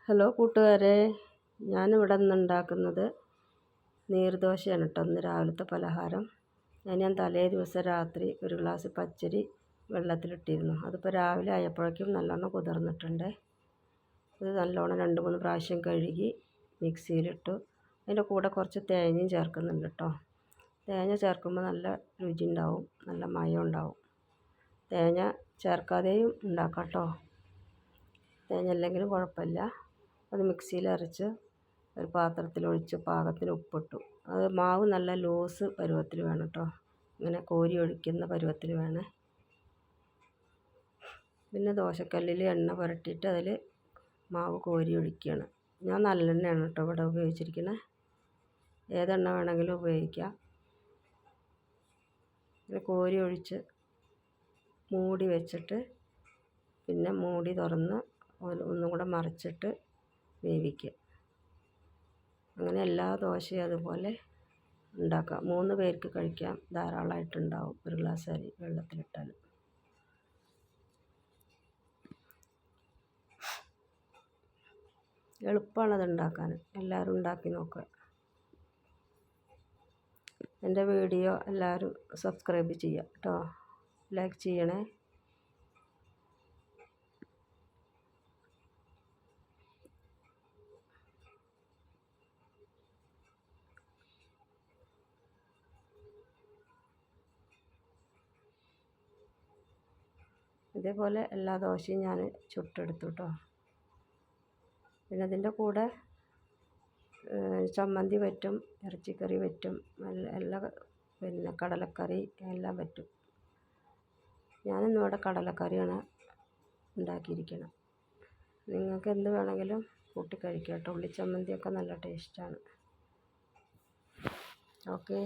Hello കൂട്ടുകാരെ, ഞാനിവിടെ ഇന്ന് ഉണ്ടാക്കുന്നത് നീർദോശയാണ് കേട്ടോ. ഇന്ന് രാവിലത്തെ പലഹാരം. ഞാൻ തലേ ദിവസം രാത്രി ഒരു ഗ്ലാസ് പച്ചരി വെള്ളത്തിലിട്ടിരുന്നു. അതിപ്പോൾ രാവിലെ ആയപ്പോഴേക്കും നല്ലോണം കുതിർന്നിട്ടുണ്ട്. ഇത് നല്ലോണം 2-3 പ്രാവശ്യം കഴുകി മിക്സിയിലിട്ടു. അതിൻ്റെ കൂടെ കുറച്ച് തേങ്ങയും ചേർക്കുന്നുണ്ട് കേട്ടോ. തേങ്ങ ചേർക്കുമ്പോൾ നല്ല രുചി ഉണ്ടാവും, നല്ല മയം ഉണ്ടാവും. തേങ്ങ ചേർക്കാതെയും ഉണ്ടാക്കാം കേട്ടോ. തേങ്ങ ഇല്ലെങ്കിലും കുഴപ്പമില്ല. അത് മിക്സിയിൽ അരച്ച് ഒരു പാത്രത്തിലൊഴിച്ച് പാകത്തിന് ഉപ്പിട്ടു. അത് മാവ് നല്ല ലൂസ് പരുവത്തിൽ വേണം കേട്ടോ. ഇങ്ങനെ കോരി ഒഴിക്കുന്ന പരുവത്തിൽ വേണേ. പിന്നെ ദോശക്കല്ലിൽ എണ്ണ പുരട്ടിയിട്ട് അതിൽ മാവ് കോരി ഒഴിക്കുകയാണ്. ഞാൻ നല്ലെണ്ണയാണ് കേട്ടോ ഇവിടെ ഉപയോഗിച്ചിരിക്കുന്നത്. ഏതെണ്ണ വേണമെങ്കിലും ഉപയോഗിക്കാം. പിന്നെ കോരി ഒഴിച്ച് മൂടി വെച്ചിട്ട് പിന്നെ മൂടി തുറന്ന് ഒന്നും കൂടെ മറിച്ചിട്ട് വേവിക്കുക. അങ്ങനെ എല്ലാ ദോശയും അതുപോലെ ഉണ്ടാക്കാം. 3 പേർക്ക് കഴിക്കാം, ധാരാളമായിട്ടുണ്ടാവും ഒരു ഗ്ലാസ് അരി വെള്ളത്തിലിട്ടാൽ. എളുപ്പമാണത് ഉണ്ടാക്കാൻ. എല്ലാവരും ഉണ്ടാക്കി നോക്കുക. എൻ്റെ വീഡിയോ എല്ലാവരും സബ്സ്ക്രൈബ് ചെയ്യുക കേട്ടോ. ലൈക്ക് ചെയ്യണേ. ഇതേപോലെ എല്ലാ ദോശയും ഞാൻ ചുട്ടെടുത്തു കേട്ടോ. പിന്നെ അതിൻ്റെ കൂടെ ചമ്മന്തി പറ്റും, ഇറച്ചിക്കറി പറ്റും, പിന്നെ കടലക്കറി എല്ലാം പറ്റും. ഞാനിന്നിവിടെ കടലക്കറിയാണ് ഉണ്ടാക്കിയിരിക്കുന്നത്. നിങ്ങൾക്ക് എന്ത് വേണമെങ്കിലും കൂട്ടി കഴിക്കാം കേട്ടോ. ഉള്ളിച്ചമ്മന്തിയൊക്കെ നല്ല ടേസ്റ്റാണ്. ഓക്കെ.